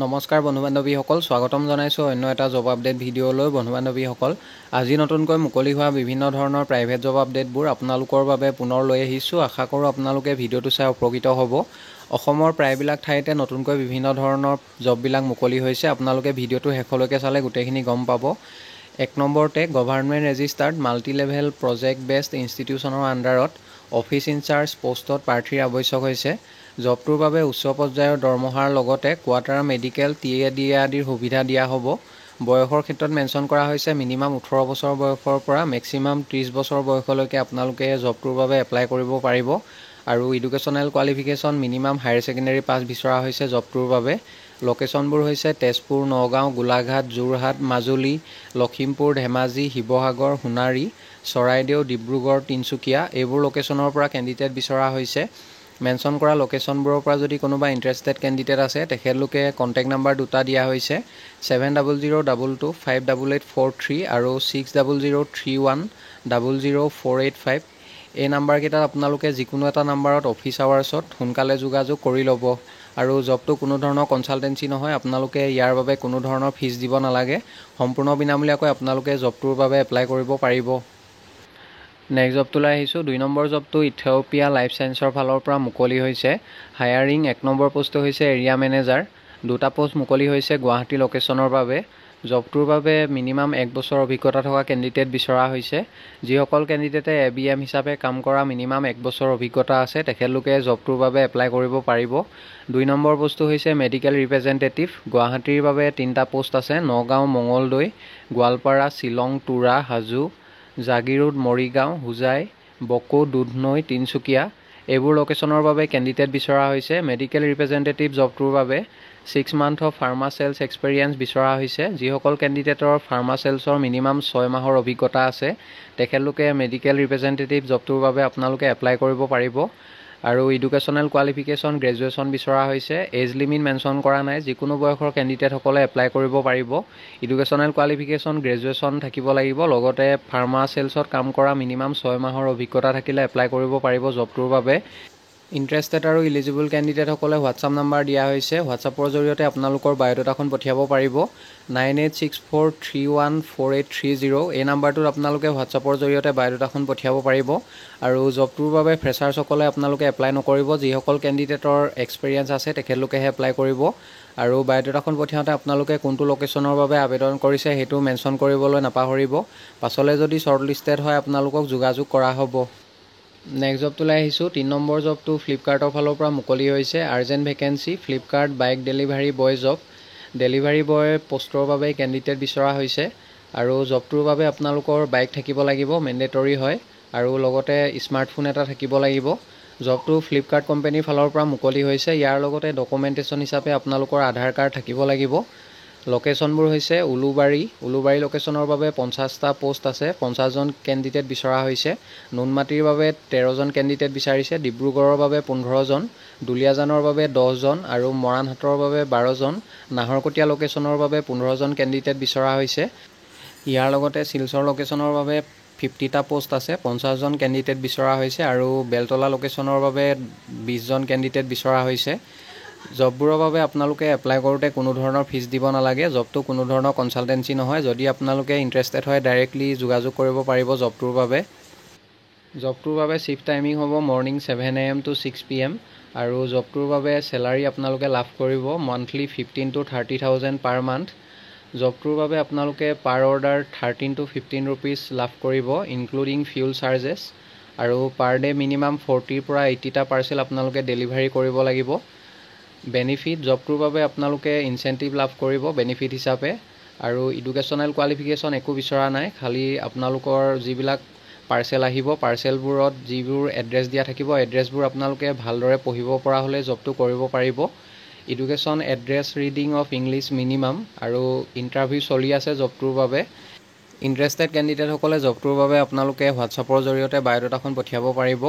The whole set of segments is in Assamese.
নমস্কাৰ বন্ধু বান্ধৱীসকল, স্বাগতম জনাইছোঁ অন্য এটা জব আপডেট ভিডিঅ'লৈ। বন্ধু বান্ধৱীসকল, আজি নতুনকৈ মুকলি হোৱা বিভিন্ন ধৰণৰ প্ৰাইভেট জব আপডেটবোৰ আপোনালোকৰ বাবে পুনৰ লৈ আহিছোঁ। আশা কৰোঁ আপোনালোকে ভিডিঅ'টো চাই উপকৃত হ'ব। অসমৰ প্ৰায়বিলাক ঠাইতে নতুনকৈ বিভিন্ন ধৰণৰ জববিলাক মুকলি হৈছে। আপোনালোকে ভিডিঅ'টো শেষলৈকে চালে গোটেইখিনি গম পাব। 1 নম্বৰতে government registered multi level project based ইনষ্টিটিউচনৰ আণ্ডাৰত অফিচ ইনচাৰ্জ পোষ্টত প্ৰাৰ্থীৰ আৱশ্যক হৈছে। জবটোৰ বাবে উচ্চ পৰ্যায়ৰ দৰমহাৰ লগতে কোৱাৰ্টাৰ, মেডিকেল, TADA আদিৰ সুবিধা দিয়া হ'ব। বয়সৰ ক্ষেত্ৰত মেনশ্যন কৰা হৈছে মিনিমাম 18 বছৰ বয়সৰ পৰা মেক্সিমাম 30 বছৰ বয়সলৈকে আপোনালোকে জবটোৰ বাবে এপ্লাই কৰিব পাৰিব। আৰু educational qualification minimum higher secondary pass বিচৰা হৈছে জবটোৰ বাবে। লোকেশ্যনবোৰ হৈছে তেজপুৰ, নগাঁও, গোলাঘাট, যোৰহাট, মাজুলী, লখিমপুৰ, ধেমাজি, শিৱসাগৰ, সোণাৰী, চৰাইদেউ, ডিব্ৰুগড়, তিনিচুকীয়া এইবোৰ লোকেশ্যনৰ পৰা কেণ্ডিডেট বিচৰা হৈছে। মেনশ্যন কৰা লোকেশ্যনবোৰৰ পৰা যদি কোনোবা ইণ্টাৰেষ্টেড কেণ্ডিডেট আছে তেখেতলোকে কণ্টেক্ট নাম্বাৰ দুটা দিয়া হৈছে 7002258843 আৰু 6003100485। এই নাম্বাৰকেইটাত আপোনালোকে যিকোনো এটা নাম্বাৰত অফিচ আৱাৰ্ছত সোনকালে যোগাযোগ কৰি ল'ব। আৰু জবটো কোনো ধৰণৰ কনচালটেঞ্চি নহয়, আপোনালোকে ইয়াৰ বাবে কোনো ধৰণৰ ফিজ দিব নালাগে। সম্পূৰ্ণ বিনামূলীয়াকৈ আপোনালোকে জবটোৰ বাবে এপ্লাই কৰিব পাৰিব। নেক্সট জবটোলৈ আহিছোঁ। 2 নম্বৰ জবটো ইথিঅ'পিয়া লাইফ ছায়েন্সৰ ফালৰ পৰা মুকলি হৈছে। হায়াৰিং 1 নম্বৰ পোষ্টটো হৈছে এৰিয়া মেনেজাৰ। দুটা পোষ্ট মুকলি হৈছে গুৱাহাটী লোকেশ্যনৰ বাবে। জবটোৰ বাবে মিনিমাম 1 বছৰ অভিজ্ঞতা থকা কেণ্ডিডেট বিচৰা হৈছে। যিসকল কেণ্ডিডেটে ABM হিচাপে কাম কৰা মিনিমাম 1 বছৰ অভিজ্ঞতা আছে তেখেতলোকে জবটোৰ বাবে এপ্লাই কৰিব পাৰিব। 2 নম্বৰ পোষ্টটো হৈছে মেডিকেল ৰিপ্ৰেজেণ্টেটিভ। গুৱাহাটীৰ বাবে 3টা পোষ্ট আছে, নগাঁও, মঙলদৈ, গোৱালপাৰা, শ্বিলং, তুৰা, হাজো, জাগিৰোড, মৰিগাঁও, হোজাই, বকো, দুধনৈ, তিনিচুকীয়া এইবোৰ লোকেশ্যনৰ বাবে কেণ্ডিডেট বিচৰা হৈছে। মেডিকেল ৰিপ্ৰেজেণ্টেটিভ জবটোৰ বাবে 6 month of pharma sales experience বিচৰা হৈছে। যিসকল কেণ্ডিডেটৰ ফাৰ্মা চেলছৰ মিনিমাম 6 মাহৰ অভিজ্ঞতা আছে তেখেতলোকে মেডিকেল ৰিপ্ৰেজেণ্টেটিভ জবটোৰ বাবে আপোনালোকে এপ্লাই কৰিব পাৰিব। আৰু এডুকেশ্যনেল কোৱালিফিকেশ্যন গ্ৰেজুৱেশ্যন বিচৰা হৈছে। এজ লিমিট মেনশ্যন কৰা নাই, যিকোনো বয়সৰ কেণ্ডিডেটসকলে এপ্লাই কৰিব পাৰিব। এডুকেশ্যনেল কোৱালিফিকেশ্যন গ্ৰেজুৱেশ্যন থাকিব লাগিব, লগতে ফাৰ্মা চেলছত কাম কৰা মিনিমাম 6 মাহৰ অভিজ্ঞতা থাকিলে এপ্লাই কৰিব পাৰিব জবটোৰ বাবে। ইণ্টাৰেষ্টেড আৰু ইলিজিবল কেণ্ডিডেটসকলে হোৱাটছআপ নাম্বাৰ দিয়া হৈছে। হোৱাটছআপৰ জৰিয়তে আপোনালোকৰ বায়'ডাটাখন পঠিয়াব পাৰিব 9864314830। এই নাম্বাৰটোত আপোনালোকে হোৱাটছআপৰ জৰিয়তে বায়'ডাটাখন পঠিয়াব পাৰিব। আৰু জবটোৰ বাবে ফ্ৰেছাৰ্ছসকলে আপোনালোকে এপ্লাই নকৰিব। যিসকল কেণ্ডিডেটৰ এক্সপেৰিয়েঞ্চ আছে তেখেতলোকেহে এপ্লাই কৰিব। আৰু বায়'ডাটাখন পঠিয়াওঁতে আপোনালোকে কোনটো লোকেশ্যনৰ বাবে আবেদন কৰিছে সেইটো মেনশ্যন কৰিবলৈ নাপাহৰিব। পাছলৈ যদি শ্বৰ্টলিষ্টেড হয় আপোনালোকক যোগাযোগ কৰা হ'ব। নেক্সট জবটোলৈ আহিছোঁ। 3 নম্বৰ জবটো ফ্লিপকাৰ্টৰ ফালৰ পৰা মুকলি হৈছে। Urgent vacancy Flipkart bike delivery boy job. Delivery boy পোষ্টৰ বাবে কেণ্ডিডেট বিচৰা হৈছে। আৰু জবটোৰ বাবে আপোনালোকৰ বাইক থাকিব লাগিব, মেণ্ডেটৰী হয়। আৰু লগতে স্মাৰ্টফোন এটা থাকিব লাগিব। জবটো ফ্লিপকাৰ্ট কোম্পানীৰ ফালৰ পৰা মুকলি হৈছে। ইয়াৰ লগতে ডকুমেণ্টেশ্যন হিচাপে আপোনালোকৰ আধাৰ কাৰ্ড থাকিব লাগিব। লোকেশ্যনবোৰ হৈছে উলুবাৰী লোকেশ্যনৰ বাবে 50টা পোষ্ট আছে, 50জন কেণ্ডিডেট বিচৰা হৈছে। নুনমাটিৰ বাবে 13জন কেণ্ডিডেট বিচাৰিছে, ডিব্ৰুগড়ৰ বাবে 15জন, দুলীয়াজানৰ বাবে 10জন আৰু মৰাণহাটৰ বাবে 12জন। নাহৰকটীয়া লোকেশ্যনৰ বাবে 15জন কেণ্ডিডেট বিচৰা হৈছে। ইয়াৰ লগতে শিলচৰ লোকেশ্যনৰ বাবে 50টা পোষ্ট আছে, 50জন কেণ্ডিডেট বিচৰা হৈছে। আৰু বেলতলা লোকেশ্যনৰ বাবে 20জন কেণ্ডিডেট বিচৰা হৈছে। জববোৰৰ বাবে আপোনালোকে এপ্লাই কৰোঁতে কোনো ধৰণৰ ফিজ দিব নালাগে। জবটো কোনো ধৰণৰ কনচালটেঞ্চি নহয়। যদি আপোনালোকে ইণ্টাৰেষ্টেড হয় ডাইৰেক্টলি যোগাযোগ কৰিব পাৰিব জবটোৰ বাবে। জবটোৰ বাবে শ্বিফ্ট টাইমিং হ'ব মৰ্ণিং 7 AM to 6 PM। আৰু জবটোৰ বাবে চেলাৰী আপোনালোকে লাভ কৰিব মান্থলি 15 to 30,000 পাৰ মান্থ। জবটোৰ বাবে আপোনালোকে পাৰ অৰ্ডাৰ 13 to 15 ৰুপিজ লাভ কৰিব ইনক্লুডিং ফিউল চাৰ্জেছ। আৰু পাৰ ডে মিনিমাম 40ৰ পৰা 80টা পাৰ্চেল আপোনালোকে ডেলিভাৰী কৰিব লাগিব। বেনিফিট জবটোৰ বাবে আপোনালোকে ইনচেণ্টিভ লাভ কৰিব বেনিফিট হিচাপে। আৰু এডুকেশ্যনেল কোৱালিফিকেশ্যন একো বিচৰা নাই, খালি আপোনালোকৰ যিবিলাক পাৰ্চেল আহিব পাৰ্চেলবোৰত যিবোৰ এড্ৰেছ দিয়া থাকিব এড্ৰেছবোৰ আপোনালোকে ভালদৰে পঢ়িব পৰা হ'লে জবটো কৰিব পাৰিব। Education address reading of English minimum. আৰু ইণ্টাৰভিউ চলি আছে জবটোৰ বাবে। ইণ্টাৰেষ্টেড কেণ্ডিডেটসকলে জবটোৰ বাবে আপোনালোকে হোৱাটছআপৰ জৰিয়তে বায়'ডাটাখন পঠিয়াব পাৰিব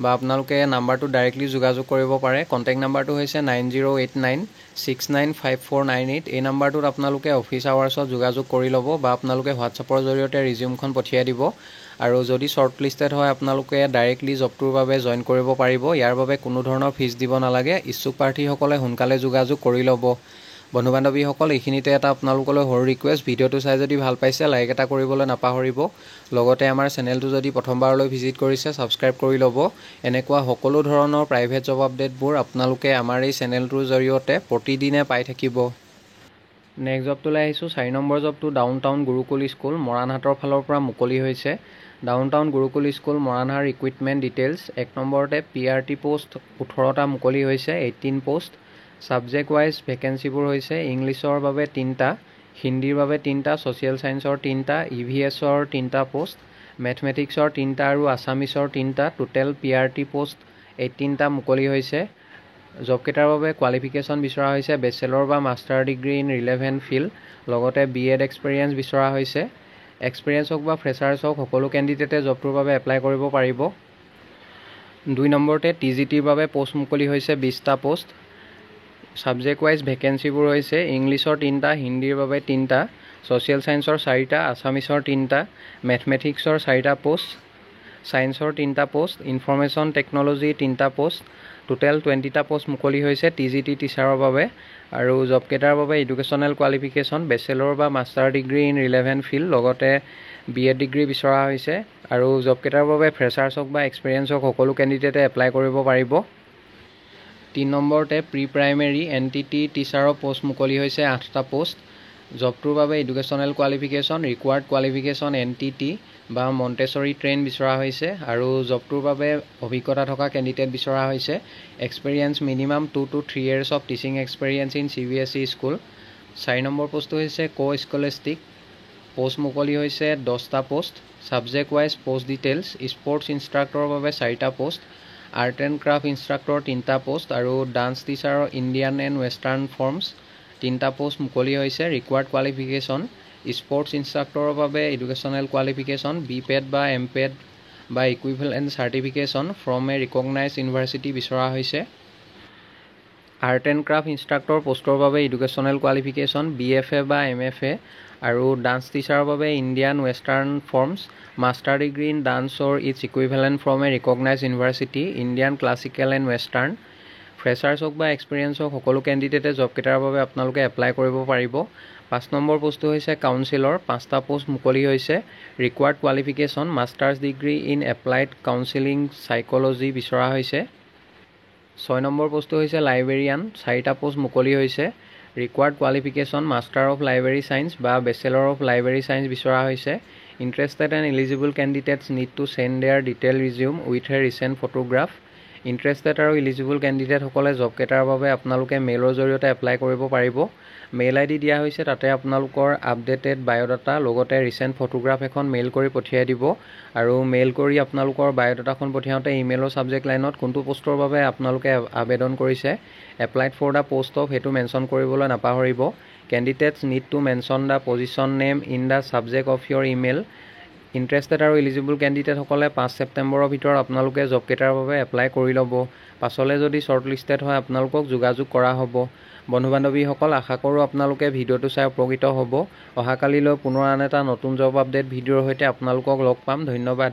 বা আপোনালোকে নাম্বাৰটোত ডাইৰেক্টলি যোগাযোগ কৰিব পাৰে। কণ্টেক্ট নাম্বাৰটো হৈছে 9089695498। এই নাম্বাৰটোত আপোনালোকে অফিচ আৱাৰ্ছত যোগাযোগ কৰি ল'ব বা আপোনালোকে হোৱাটছআপৰ জৰিয়তে ৰিজিউমখন পঠিয়াই দিব। আৰু যদি শ্বৰ্টলিষ্টেড হয় আপোনালোকে ডাইৰেক্টলি জবটোৰ বাবে জইন কৰিব পাৰিব। ইয়াৰ বাবে কোনো ধৰণৰ ফিজ দিব নালাগে। ইচ্ছুক প্ৰাৰ্থীসকলে সোনকালে যোগাযোগ কৰি ল'ব। বন্ধু বান্ধৱীসকল এইখিনিতে এটা আপোনালোকলৈ সৰু ৰিকুৱেষ্ট, ভিডিঅ'টো চাই যদি ভাল পাইছে লাইক এটা কৰিবলৈ নাপাহৰিব। লগতে আমাৰ চেনেলটো যদি প্ৰথমবাৰলৈ ভিজিট কৰিছে ছাবস্ক্ৰাইব কৰি ল'ব। এনেকুৱা সকলো ধৰণৰ প্ৰাইভেট জব আপডেটবোৰ আপোনালোকে আমাৰ এই চেনেলটোৰ জৰিয়তে প্ৰতিদিনে পাই থাকিব। নেক্সট জবটোলৈ আহিছোঁ। 4 নম্বৰ জবটো ডাউন টাউন গুৰুকুল স্কুল মৰাণহাটৰ ফালৰ পৰা মুকলি হৈছে। Down town Gurukul school Moranhat recruitment details. 1 নম্বৰতে PRT পোষ্ট 18টা মুকলি হৈছে, 18 পোষ্ট। ছাবজেক্ট ৱাইজ ভেকেঞ্চিবোৰ হৈছে ইংলিছৰ বাবে 3টা, হিন্দীৰ বাবে 3টা, ছ'চিয়েল ছায়েন্সৰ 3টা, EVSৰ 3টা পোষ্ট, মেথমেটিক্সৰ 3টা আৰু আছামিছৰ 3টা। টোটেল PRT পোষ্ট 18টা মুকলি হৈছে। জবকেইটাৰ বাবে কোৱালিফিকেশ্যন বিচৰা হৈছে বেচেলৰ বা master degree in relevant field, লগতে BEd এক্সপিৰিয়েঞ্চ বিচৰা হৈছে। এক্সপিৰিয়েঞ্চ হওক বা ফ্ৰেছাৰ্ছ হওক সকলো কেণ্ডিডেটে জবটোৰ বাবে এপ্লাই কৰিব পাৰিব। 2 নম্বৰতে TGTৰ বাবে পোষ্ট মুকলি হৈছে 20টা পোষ্ট। ছাবজেক্ট ৱাইজ ভেকেঞ্চিবোৰ হৈছে ইংলিছৰ 3টা, হিন্দীৰ বাবে 3টা, ছ'চিয়েল ছায়েন্সৰ 4টা, আছামিছৰ 3টা, মেথমেটিক্সৰ 4টা পোষ্ট, ছায়েন্সৰ 3টা পোষ্ট, ইনফৰমেশ্যন টেকন'লজি 3টা পোষ্ট। টোটেল 20টা পোষ্ট মুকলি হৈছে TGT টিচাৰৰ বাবে। আৰু জবকেইটাৰ বাবে এডুকেশ্যনেল কোৱালিফিকেশ্যন বেচেলৰ বা master degree in relevant field, লগতে BEd ডিগ্ৰী বিচৰা হৈছে। আৰু জবকেইটাৰ বাবে ফ্ৰেছাৰ্ছ হওক বা এক্সপিৰিয়েঞ্চ হওক সকলো কেণ্ডিডেটে এপ্লাই কৰিব পাৰিব। 3 নম্বৰতে প্ৰি প্ৰাইমেৰী NTT টিচাৰৰ পোষ্ট মুকলি হৈছে 8টা পোষ্ট। জবটোৰ বাবে educational qualification required qualification NTT বা মণ্টেছৰী ট্ৰেইন বিচৰা হৈছে। আৰু জবটোৰ বাবে অভিজ্ঞতা থকা কেণ্ডিডেট বিচৰা হৈছে। Experience minimum 2 to 3 years of teaching experience in CBSE school. 4 নম্বৰ পোষ্টটো হৈছে স্কলাষ্টিক। পোষ্ট মুকলি হৈছে 10টা post. Subject wise post details sports ইনষ্ট্ৰাক্টৰৰ বাবে 4টা post, art and craft instructor 3টা পোষ্ট আৰু ডান্স টিচাৰৰ ইণ্ডিয়ান এণ্ড ৱেষ্টাৰ্ণ ফৰ্মছ 3টা পোষ্ট মুকলি হৈছে। ৰিকুৱাৰ্ড কোৱালিফিকেশ্যন স্পৰ্টছ ইনষ্ট্ৰাক্টৰৰ বাবে এডুকেশ্যনেল কোৱালিফিকেশ্যন BPEd বা MPEd বা equivalent certification from a recognised university বিচৰা হৈছে। আৰ্ট এণ্ড ক্ৰাফ্ট ইনষ্ট্ৰাক্টৰ পোষ্টৰ বাবে এডুকেশ্যনেল কোৱালিফিকেশ্যন BFA বা MFA আৰু ডান্স টিচাৰৰ বাবে Indian western forms, master degree in dance or its equivalent from a recognised university, Indian classical and western. Freshers হওক বা এক্সপিৰিয়েঞ্চ হওক সকলো কেণ্ডিডেটে জবকেইটাৰ বাবে আপোনালোকে এপ্লাই কৰিব পাৰিব। 5 নম্বৰ পোষ্টটো হৈছে কাউন্সিলৰ। 5টা পোষ্ট মুকলি হৈছে। Required qualification masters degree in applied counselling psychology বিচৰা হৈছে। 6 নম্বৰ পোষ্টটো হৈছে লাইব্ৰেৰিয়ান। 4টা পোষ্ট মুকলি হৈছে। Required qualification master of library science বা বেচেলৰ অফ লাইব্ৰেৰী ছায়েন্স বিচৰা হৈছে। Interested and eligible candidates need to send their detail resume with a recent photograph. Interested আৰু এলিজিবল কেণ্ডিডেটসকলে জবকেইটাৰ বাবে আপোনালোকে মেইলৰ জৰিয়তে এপ্লাই কৰিব পাৰিব। মেইল ID দিয়া হৈছে, তাতে আপোনালোকৰ আপডেটেড বায়'ডাটা লগতে ৰিচেণ্ট ফটোগ্ৰাফ এখন মেইল কৰি পঠিয়াই দিব। আৰু মেইল কৰি আপোনালোকৰ বায়'ডাটাখন পঠিয়াওঁতে ইমেইলৰ ছাবজেক্ট লাইনত কোনটো পোষ্টৰ বাবে আপোনালোকে আবেদন কৰিছে, applied for the post of সেইটো মেনশ্যন কৰিবলৈ নাপাহৰিব। Candidates need to mention the position name in the subject of your email. Interested আৰু এলিজিবল কেণ্ডিডেটসকলে 5 ছেপ্টেম্বৰৰ ভিতৰত আপোনালোকে জবকেইটাৰ বাবে এপ্লাই কৰি ল'ব। পাছলৈ যদি শ্বৰ্টলিষ্টেড হয় আপোনালোকক যোগাযোগ কৰা হ'ব। বন্ধু বান্ধৱীসকল, আশা কৰোঁ আপোনালোকে ভিডিঅ'টো চাই উপকৃত হ'ব। অহাকালিলৈ পুনৰ আন এটা নতুন জব আপডেট ভিডিঅ'ৰ সৈতে আপোনালোকক লগ পাম। ধন্যবাদ।